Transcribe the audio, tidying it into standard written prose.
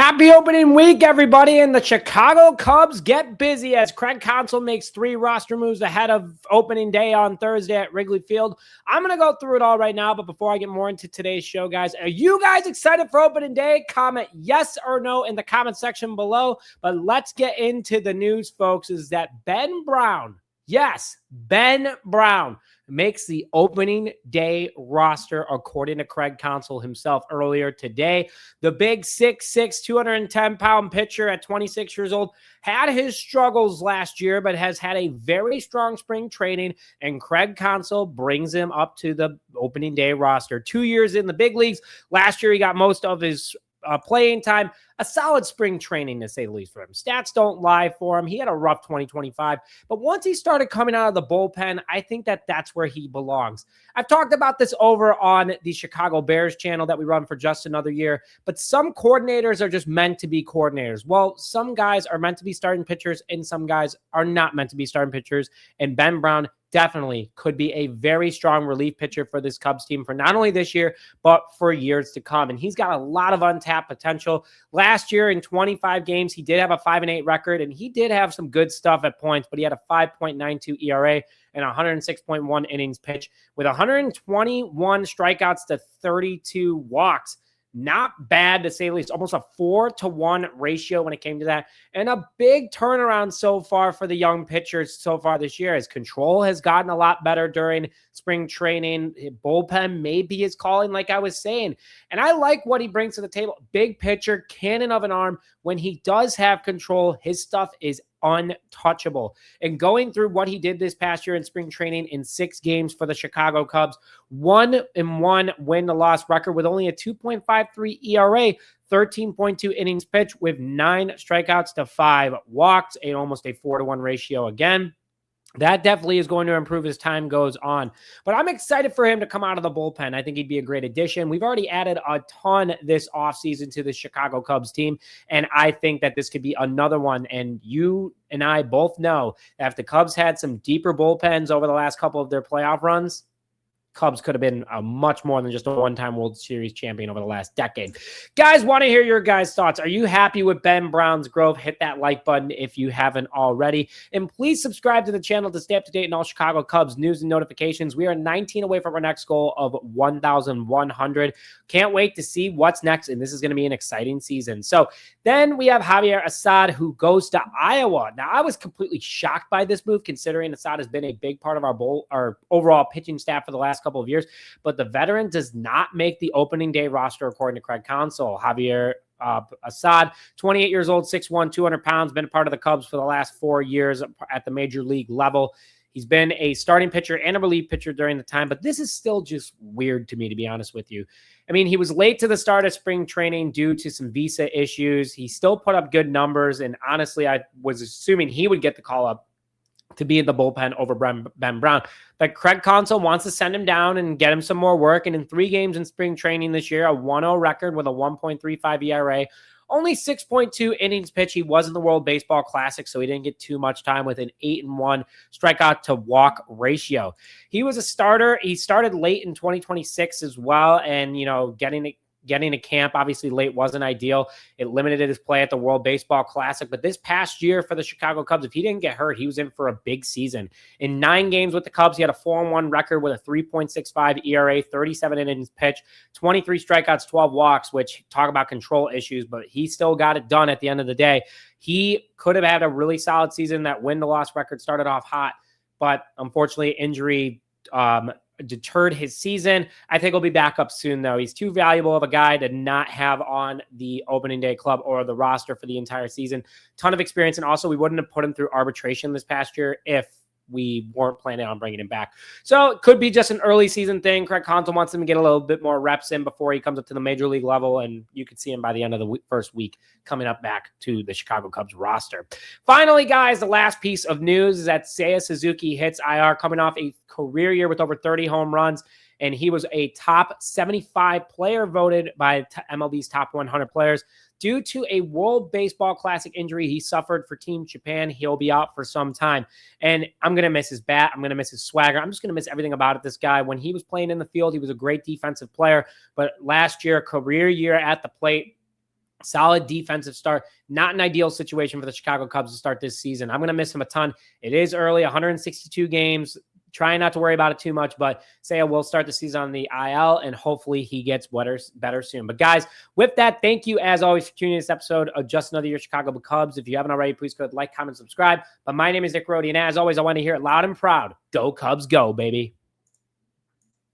Happy opening week, everybody, and the Chicago Cubs get busy as Craig Counsell makes 3 roster moves ahead of opening day on Thursday at Wrigley Field. I'm going to go through it all right now, but before I get more into today's show, guys, are you guys excited for opening day? Comment yes or no in the comment section below, but let's get into the news, folks, is that Ben Brown, yes, Ben Brown, makes the opening day roster, according to Craig Counsell himself earlier today. The big 6'6", 210-pound pitcher at 26 years old had his struggles last year, but has had a very strong spring training, and Craig Counsell brings him up to the opening day roster. 2 years in the big leagues. Last year, he got most of his playing time. A solid spring training, to say the least, for him. Stats don't lie for him. He had a rough 2025, but once he started coming out of the bullpen, I think that that's where he belongs. I've talked about this over on the Chicago Bears channel that we run for just another year, but some coordinators are just meant to be coordinators. Well, some guys are meant to be starting pitchers, and some guys are not meant to be starting pitchers, and Ben Brown definitely could be a very strong relief pitcher for this Cubs team for not only this year, but for years to come. And he's got a lot of untapped potential. Last year in 25 games, he did have a 5-8 record, and he did have some good stuff at points, but he had a 5.92 ERA and 106.1 innings pitched with 121 strikeouts to 32 walks. Not bad, to say the least. Almost a 4-to-1 ratio when it came to that. And a big turnaround so far for the young pitchers so far this year. His control has gotten a lot better during spring training. His bullpen maybe his calling, like I was saying. And I like what he brings to the table. Big pitcher, cannon of an arm. When he does have control, his stuff is untouchable. And going through what he did this past year in spring training in 6 games for the Chicago Cubs, 1-1 win-to-loss record with only a 2.53 ERA, 13.2 innings pitched with 9 strikeouts to 5 walks, almost a 4-to-1 ratio again. That definitely is going to improve as time goes on. But I'm excited for him to come out of the bullpen. I think he'd be a great addition. We've already added a ton this offseason to the Chicago Cubs team, and I think that this could be another one. And you and I both know that if the Cubs had some deeper bullpens over the last couple of their playoff runs, Cubs could have been much more than just a one-time World Series champion over the last decade. Guys, want to hear your guys' thoughts. Are you happy with Ben Brown's growth? Hit that like button if you haven't already. And please subscribe to the channel to stay up to date on all Chicago Cubs news and notifications. We are 19 away from our next goal of 1,100. Can't wait to see what's next, and this is going to be an exciting season. So then we have Javier Assad, who goes to Iowa. Now, I was completely shocked by this move, considering Assad has been a big part of our overall pitching staff for the last couple of years, but the veteran does not make the opening day roster, according to Craig Counsell. Javier Assad, 28 years old, 6'1", 200 pounds, been a part of the Cubs for the last 4 years at the major league level. He's been a starting pitcher and a relief pitcher during the time, but this is still just weird to me, to be honest with you. I mean, he was late to the start of spring training due to some visa issues. He still put up good numbers, and honestly, I was assuming he would get the call up to be in the bullpen over Ben Brown. But Craig Counsell wants to send him down and get him some more work. And in 3 games in spring training this year, a 1-0 record with a 1.35 ERA, only 6.2 innings pitched. He was in the World Baseball Classic, so he didn't get too much time with an 8-1 strikeout to walk ratio. He was a starter. He started late in 2026 as well. And, you know, getting to camp, obviously late, wasn't ideal. It limited his play at the World Baseball Classic. But this past year for the Chicago Cubs, if he didn't get hurt, he was in for a big season. In 9 games with the Cubs, he had a 4-1 record with a 3.65 ERA, 37 innings pitched, 23 strikeouts, 12 walks, which talk about control issues, but he still got it done at the end of the day. He could have had a really solid season. That win-to-loss record started off hot, but unfortunately injury deterred his season. I think he'll be back up soon, though. He's too valuable of a guy to not have on the opening day club or the roster for the entire season. Ton of experience, and also we wouldn't have put him through arbitration this past year if we weren't planning on bringing him back. So it could be just an early season thing. Craig Counsell wants him to get a little bit more reps in before he comes up to the major league level, and you could see him by the end of the first week coming up back to the Chicago Cubs roster. Finally, guys, the last piece of news is that Seiya Suzuki hits IR, coming off a career year with over 30 home runs, and he was a top 75 player voted by MLB's top 100 players. Due to a World Baseball Classic injury he suffered for Team Japan, he'll be out for some time. And I'm going to miss his bat. I'm going to miss his swagger. I'm just going to miss everything about it. This guy, when he was playing in the field, he was a great defensive player. But last year, career year at the plate, Solid defensive start. Not an ideal situation for the Chicago Cubs to start this season. I'm going to miss him a ton. It is early, 162 games. Trying not to worry about it too much, but Seiya will start the season on the IL, and hopefully he gets better soon. But guys, with that, thank you as always for tuning in this episode of Just Another Year Chicago Cubs. If you haven't already, please go like, comment, subscribe. But my name is Nick Rodi, and as always, I want to hear it loud and proud. Go Cubs, go, baby.